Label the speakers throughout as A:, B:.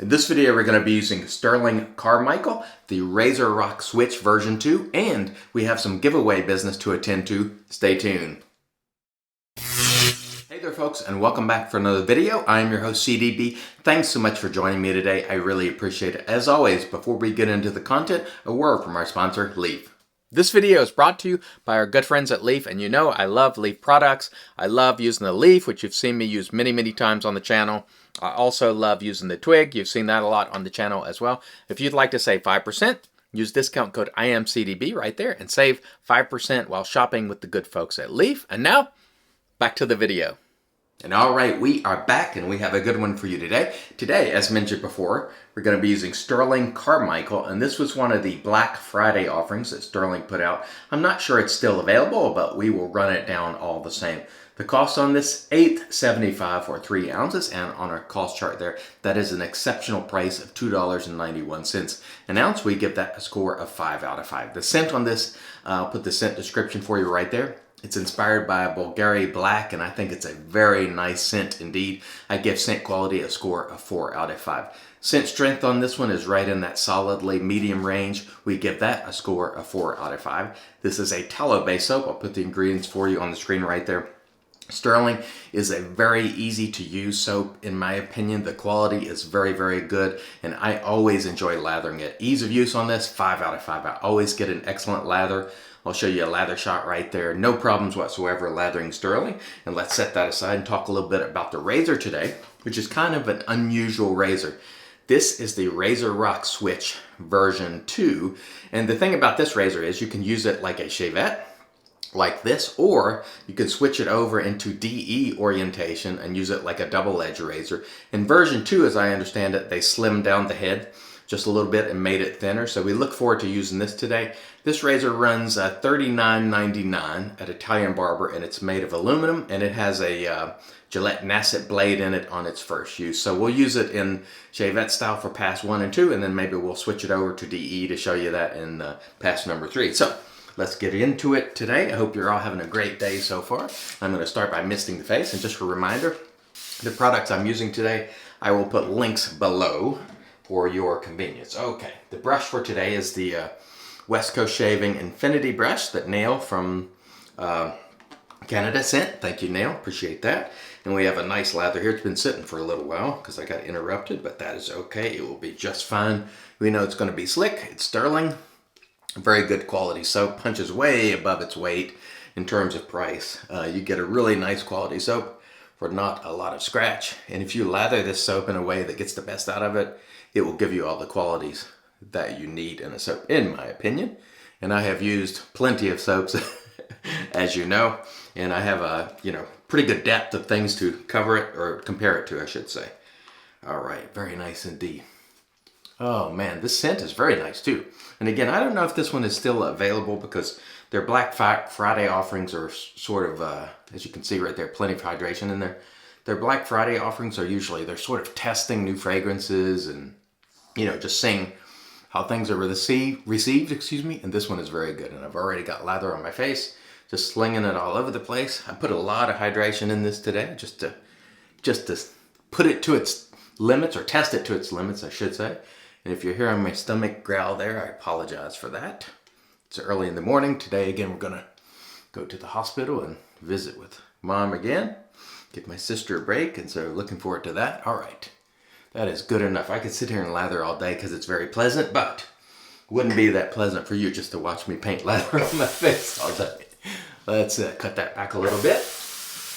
A: In this video, we're going to be using Stirling Carmichael, the RazoRock Switch version 2, and we have some giveaway business to attend to. Stay tuned. Hey there folks, and welcome back for another video. I am your host CDB. Thanks so much for joining me today. I really appreciate it. As always, before we get into the content, a word from our sponsor, Leaf. This video is brought to you by our good friends at Leaf, and you know I love Leaf products. I love using the Leaf, which you've seen me use many times on the channel. I also love using the Twig. You've seen that a lot on the channel as well. If you'd like to save 5%, use discount code IAMCDB right there and save 5% while shopping with the good folks at Leaf. And now, back to the video. And all right, we are back and we have a good one for you today. Today, as mentioned before, we're going to be using Stirling Carmichael, and this was one of the Black Friday offerings that Stirling put out. I'm not sure it's still available, but we will run it down all the same. The cost on this, $8.75 for 3 ounces, and on our cost chart there, that is an exceptional price of $2.91 an ounce. We give that a score of 5 out of 5. The scent on this, I'll put the scent description for you right there. It's inspired by a Bulgari Black, and I think it's a very nice scent indeed. I give scent quality a score of 4 out of 5. Scent strength on this one is right in that solidly medium range. We give that a score of 4 out of 5. This is a tallow-based soap. I'll put the ingredients for you on the screen right there. Stirling is a very easy to use soap in my opinion. The quality is very good, and I always enjoy lathering it. Ease of use on this, 5 out of 5. I always get an excellent lather. I'll show you a lather shot right there. No problems whatsoever lathering Stirling. And let's set that aside and talk a little bit about the razor today, which is kind of an unusual razor. This is the RazoRock Switch version 2. And the thing about this razor is you can use it like a Shavette, like this, or you can switch it over into DE orientation and use it like a double-edged razor. In version 2, as I understand it, they slimmed down the head just a little bit and made it thinner, so we look forward to using this today. This razor runs $39.99 at Italian Barber, and it's made of aluminum, and it has a Gillette Nasset blade in it on its first use. So we'll use it in Shavette style for pass 1 and 2, and then maybe we'll switch it over to DE to show you that in pass number 3. So let's get into it today. I hope you're all having a great day so far. I'm going to start by misting the face, and just a reminder, the products I'm using today, I will put links below for your convenience. Okay, the brush for today is the Wetshaving Infinity brush that Nail from Canada sent. Thank you, Nail. Appreciate that. And we have a nice lather here. It's been sitting for a little while because I got interrupted, but that is okay. It will be just fine. We know it's going to be slick. It's Stirling. Very good quality soap. Punches way above its weight in terms of price. You get a really nice quality soap for not a lot of scratch. And if you lather this soap in a way that gets the best out of it, it will give you all the qualities that you need in a soap, in my opinion. And I have used plenty of soaps, as you know, and I have a pretty good depth of things to cover it, or compare it to, I should say. All right, very nice indeed. Oh man, this scent is very nice too. And again, I don't know if this one is still available because their Black Friday offerings are sort of, as you can see right there, plenty of hydration in there. Their Black Friday offerings are usually, they're sort of testing new fragrances and, just seeing how things are received, and this one is very good. And I've already got lather on my face, just slinging it all over the place. I put a lot of hydration in this today, just to put it to its limits, or test it to its limits, I should say. And if you're hearing my stomach growl there, I apologize for that. It's early in the morning. Today, again, we're gonna go to the hospital and visit with Mom again, give my sister a break, and so looking forward to that. All right. That is good enough. I could sit here and lather all day because it's very pleasant, but it wouldn't be that pleasant for you just to watch me paint lather on my face all day. Let's cut that back a little bit,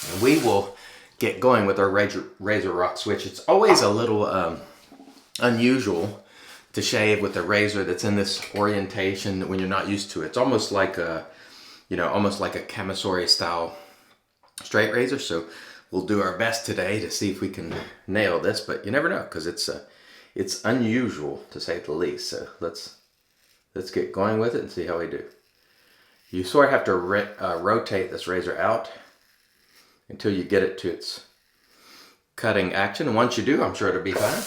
A: and we will get going with our RazoRock Switch. It's always a little unusual to shave with a razor that's in this orientation when you're not used to it. It's almost like a, almost like a Camisori style straight razor. So we'll do our best today to see if we can nail this, but you never know because it's unusual to say the least. So let's get going with it and see how we do. You sort of have to rotate this razor out until you get it to its cutting action. And once you do, I'm sure it'll be fine.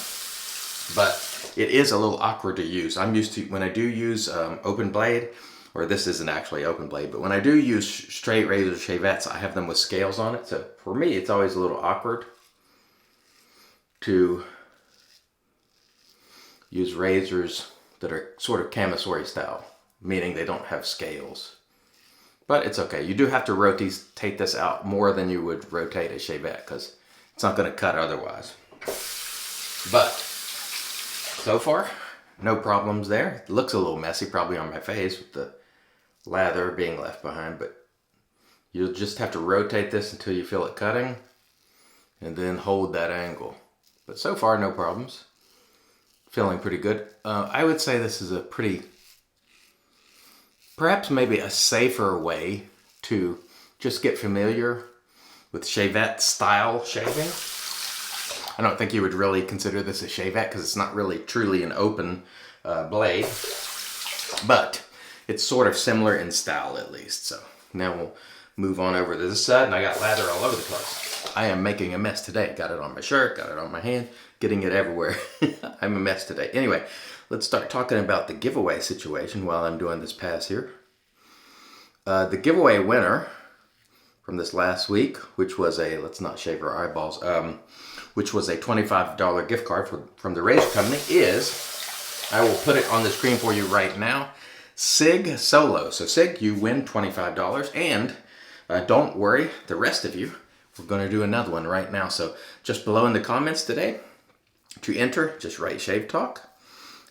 A: But it is a little awkward to use. I'm used to, when I do use open blade, or this isn't actually open blade, but when I do use straight razor Shavettes, I have them with scales on it. So for me, it's always a little awkward to use razors that are sort of camisori style, meaning they don't have scales. But it's okay. You do have to rotate this out more than you would rotate a Shavette because it's not going to cut otherwise. But so far, no problems there. It looks a little messy probably on my face with the lather being left behind, but you'll just have to rotate this until you feel it cutting and then hold that angle. But so far, no problems. Feeling pretty good. I would say this is a pretty, perhaps maybe a safer way to just get familiar with Shavette style shaving. I don't think you would really consider this a Shavette because it's not really truly an open blade, but it's sort of similar in style at least. So now we'll move on over to this side, and I got lather all over the place. I am making a mess today. Got it on my shirt, got it on my hand, getting it everywhere. I'm a mess today. Anyway, let's start talking about the giveaway situation while I'm doing this pass here. The giveaway winner from this last week, which was a, let's not shave our eyeballs, which was a $25 gift card from the Razor Company is, I will put it on the screen for you right now, Sig Solo. So Sig, you win $25, and don't worry, the rest of you, we're going to do another one right now. So just below in the comments today, to enter, just write Shave Talk.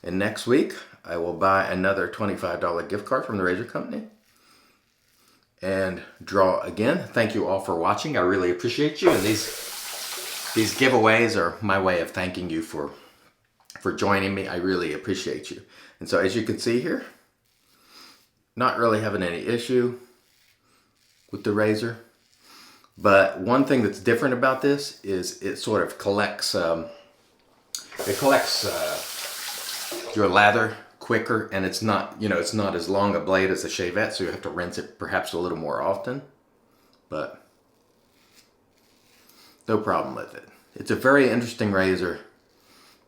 A: And next week, I will buy another $25 gift card from the Razor Company and draw again. Thank you all for watching. I really appreciate you. And these giveaways are my way of thanking you for joining me. I really appreciate you. And so as you can see here, not really having any issue with the razor. But one thing that's different about this is it sort of collects, your lather quicker, and it's not, it's not as long a blade as a Shavette, so you have to rinse it perhaps a little more often. But no problem with it. It's a very interesting razor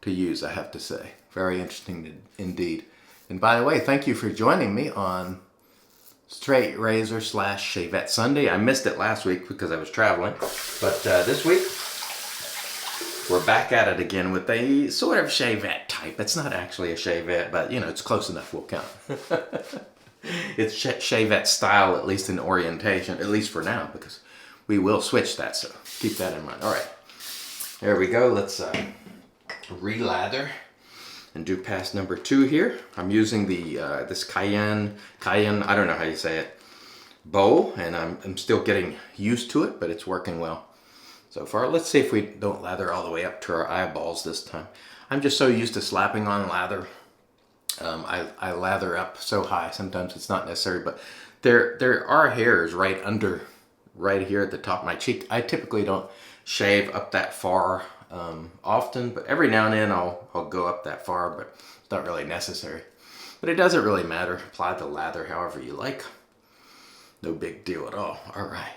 A: to use, I have to say. Very interesting indeed. And by the way, thank you for joining me on Straight Razor / Shavette Sunday. I missed it last week because I was traveling, but this week we're back at it again with a sort of Shavette type. It's not actually a Shavette, but it's close enough, we'll count. It's Shavette style, at least in orientation, at least for now, because we will switch that, so keep that in mind. All right, there we go. Let's re-lather and do pass number 2 here. I'm using the this Cayenne, I don't know how you say it, bowl, and I'm still getting used to it, but it's working well so far. Let's see if we don't lather all the way up to our eyeballs this time. I'm just so used to slapping on lather. I lather up so high, sometimes it's not necessary, but there are hairs right here at the top of my cheek. I typically don't shave up that far often, but every now and then I'll go up that far, but it's not really necessary. But it doesn't really matter. Apply the lather however you like. No big deal at all. All right.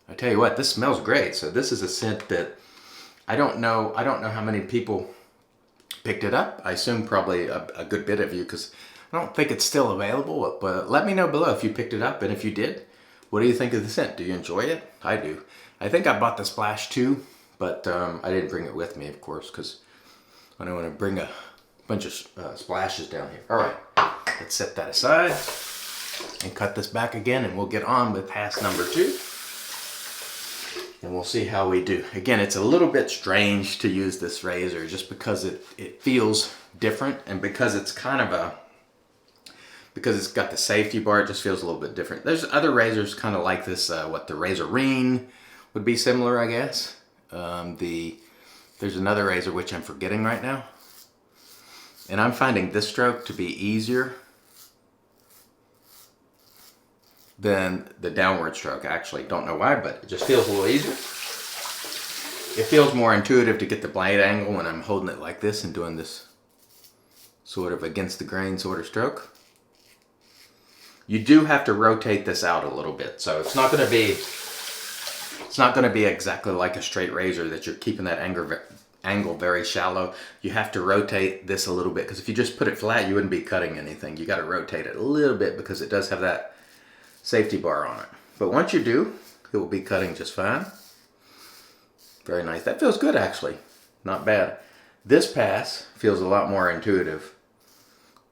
A: I tell you what, this smells great. So this is a scent that I don't know how many people picked it up. I assume probably a good bit of you, because I don't think it's still available, but let me know below if you picked it up, and if you did, what do you think of the scent? Do you enjoy it? I do. I think I bought the splash too, but I didn't bring it with me, of course, because I don't want to bring a bunch of splashes down here. All right, let's set that aside and cut this back again, and we'll get on with pass number 2. And we'll see how we do. Again, it's a little bit strange to use this razor just because it feels different, and because it's kind of because it's got the safety bar, it just feels a little bit different. There's other razors kind of like this, what the RazoRock would be similar, I guess. There's another razor which I'm forgetting right now. And I'm finding this stroke to be easier than the downward stroke. I actually don't know why, but it just feels a little easier. It feels more intuitive to get the blade angle when I'm holding it like this and doing this sort of against the grain sort of stroke. You do have to rotate this out a little bit, so it's not going to be exactly like a straight razor that you're keeping that angle very shallow. You have to rotate this a little bit, because if you just put it flat, you wouldn't be cutting anything. You got to rotate it a little bit because it does have that safety bar on it. But once you do, it will be cutting just fine. Very nice. That feels good, actually. Not bad. This pass feels a lot more intuitive.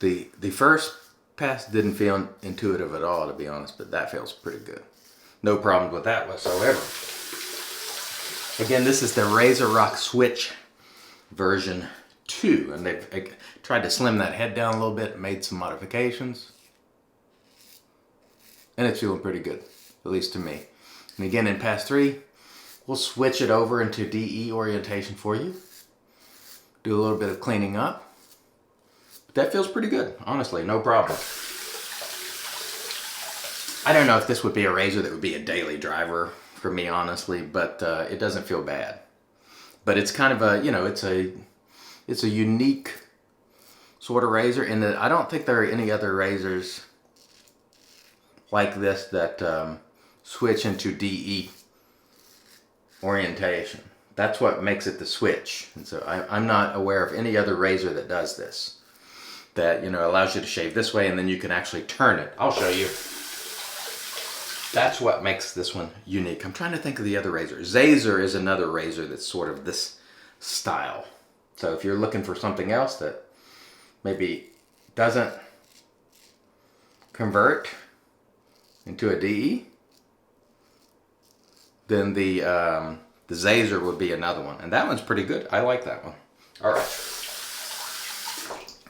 A: The first pass didn't feel intuitive at all, to be honest, but that feels pretty good. No problems with that whatsoever. Again, this is the RazoRock Switch version 2, and they've tried to slim that head down a little bit, made some modifications, and it's feeling pretty good, at least to me. And again, in pass 3, we'll switch it over into DE orientation for you. Do a little bit of cleaning up. But that feels pretty good, honestly, no problem. I don't know if this would be a razor that would be a daily driver for me, honestly, but it doesn't feel bad. But it's kind of a, you know, it's a unique sort of razor in that I don't think there are any other razors like this that switch into DE orientation. That's what makes it the switch. And so I'm not aware of any other razor that does this. That, you know, allows you to shave this way and then you can actually turn it. I'll show you. That's what makes this one unique. I'm trying to think of the other razor. Zazer is another razor that's sort of this style. So if you're looking for something else that maybe doesn't convert into a DE, then the Zazer would be another one. And that one's pretty good. I like that one. All right.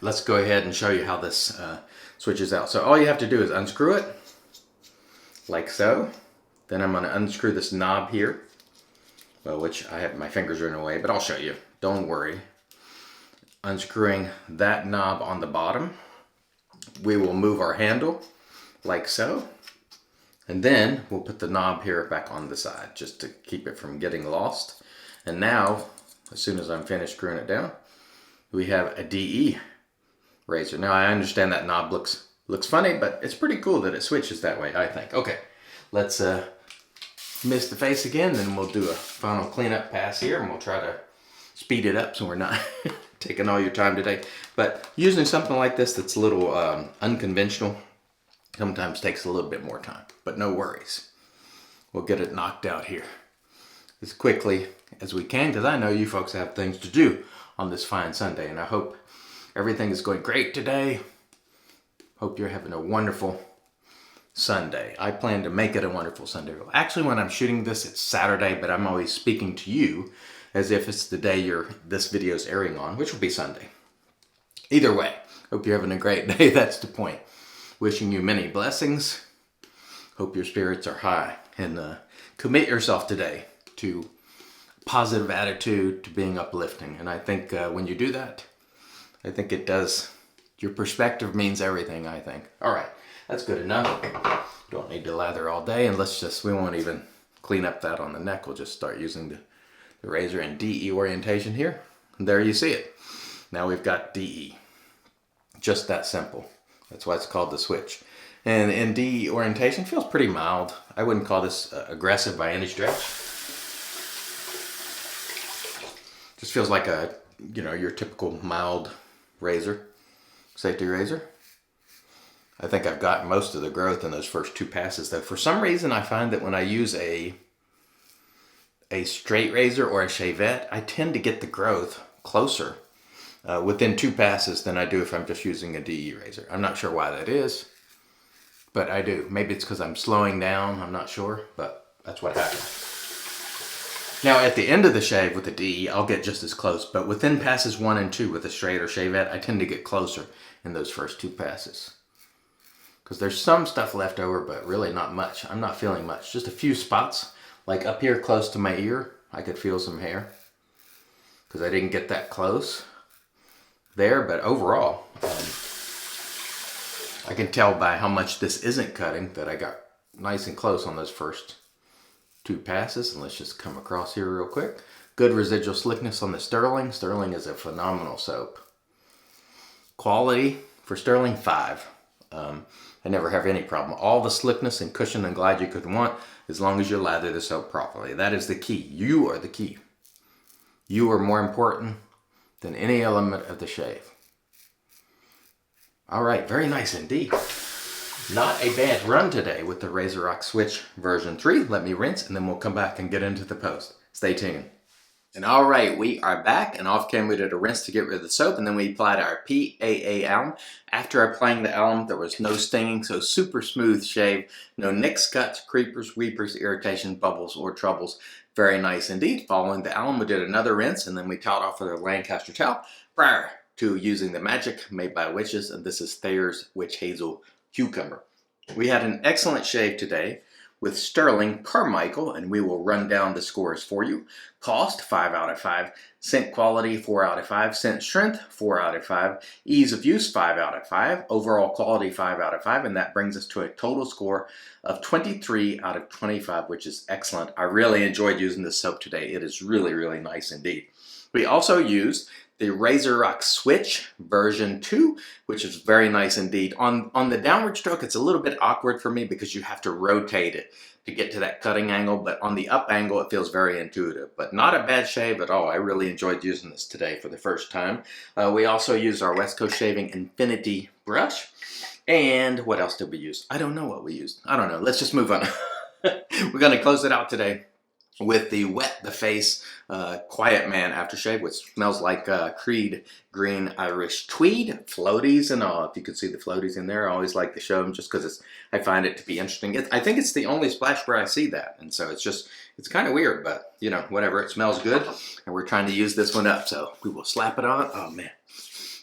A: Let's go ahead and show you how this switches out. So all you have to do is unscrew it, like so. Then I'm going to unscrew this knob here, well, which I have, my fingers are in the way, but I'll show you. Don't worry. Unscrewing that knob on the bottom, we will move our handle like so. And then we'll put the knob here back on the side just to keep it from getting lost. And now, as soon as I'm finished screwing it down, we have a DE razor. Now I understand that knob looks funny, but it's pretty cool that it switches that way, I think. Okay, let's mist the face again, then we'll do a final cleanup pass here, and we'll try to speed it up so we're not taking all your time today. But using something like this that's a little unconventional sometimes takes a little bit more time, but no worries. We'll get it knocked out here as quickly as we can, because I know you folks have things to do on this fine Sunday, and I hope everything is going great today. Hope you're having a wonderful Sunday. I plan to make it a wonderful Sunday. Actually, when I'm shooting this, it's Saturday, but I'm always speaking to you as if it's the day this video is airing on, which will be Sunday. Either way, hope you're having a great day. That's the point. Wishing you many blessings. Hope your spirits are high. And commit yourself today to positive attitude, to being uplifting. And I think when you do that, I think it does. Your perspective means everything, I think. All right, that's good enough. Don't need to lather all day, and we won't even clean up that on the neck. We'll just start using the razor in DE orientation here. And there you see it. Now we've got DE. Just that simple. That's why it's called the switch. And in DE orientation, feels pretty mild. I wouldn't call this aggressive by any stretch. Just feels like your typical mild razor. Safety razor. I think I've got most of the growth in those first 2 passes, though. For some reason, I find that when I use a straight razor or a Shavette, I tend to get the growth closer within 2 passes than I do if I'm just using a DE razor. I'm not sure why that is, but I do. Maybe it's because I'm slowing down. I'm not sure, but that's what happens. Now, at the end of the shave with the DE, I'll get just as close, but within passes 1 and 2 with a straight or Shavette, I tend to get closer in those first 2 passes. Because there's some stuff left over, but really not much. I'm not feeling much. Just a few spots, like up here close to my ear, I could feel some hair. Because I didn't get that close there, but overall, I can tell by how much this isn't cutting that I got nice and close on those first 2 passes. And let's just come across here real quick. Good residual slickness on the Stirling. Stirling is a phenomenal soap. Quality for Stirling, 5. I never have any problem. All the slickness and cushion and glide you could want, as long as you lather the soap properly. That is the key. You are the key. You are more important than any element of the shave. All right, very nice indeed. Not a bad run today with the RazoRock Switch version 3. Let me rinse and then we'll come back and get into the post. Stay tuned. And all right, we are back, and off camera we did a rinse to get rid of the soap, and then we applied our PAA alum. After applying the alum, there was no stinging, so super smooth shave. No nicks, cuts, creepers, weepers, irritation, bubbles, or troubles. Very nice indeed. Following the alum, we did another rinse, and then we toweled off with a Lancaster towel prior to using the magic made by witches, and this is Thayer's Witch Hazel Cucumber. We had an excellent shave today with Stirling Carmichael, and we will run down the scores for you. Cost, 5 out of 5. Scent quality, 4 out of 5. Scent strength, 4 out of 5. Ease of use, 5 out of 5. Overall quality, 5 out of 5. And that brings us to a total score of 23 out of 25, which is excellent. I really enjoyed using this soap today. It is really, really nice indeed. We also used the RazoRock Switch version 2, which is very nice indeed. On the downward stroke, it's a little bit awkward for me because you have to rotate it to get to that cutting angle, but on the up angle, it feels very intuitive. But not a bad shave at all. I really enjoyed using this today for the first time. We also used our West Coast Shaving Infinity brush. And what else did we use? I don't know what we used. I don't know. Let's just move on. We're going to close it out today with the Wet the Face Quiet Man aftershave, which smells like Creed Green Irish Tweed, floaties and all. If you could see the floaties in there, I always like to show them just because I find it to be interesting. I think it's the only splash where I see that, and so it's kind of weird, but you know, whatever. It smells good, and we're trying to use this one up, so we will slap it on. Oh man,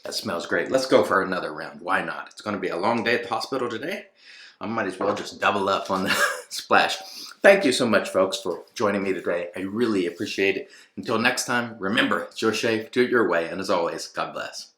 A: that smells great. Let's go for another round. Why not? It's going to be a long day at the hospital today. I might as well just double up on the splash. Thank you so much, folks, for joining me today. I really appreciate it. Until next time, remember, it's your shave, do it your way, and as always, God bless.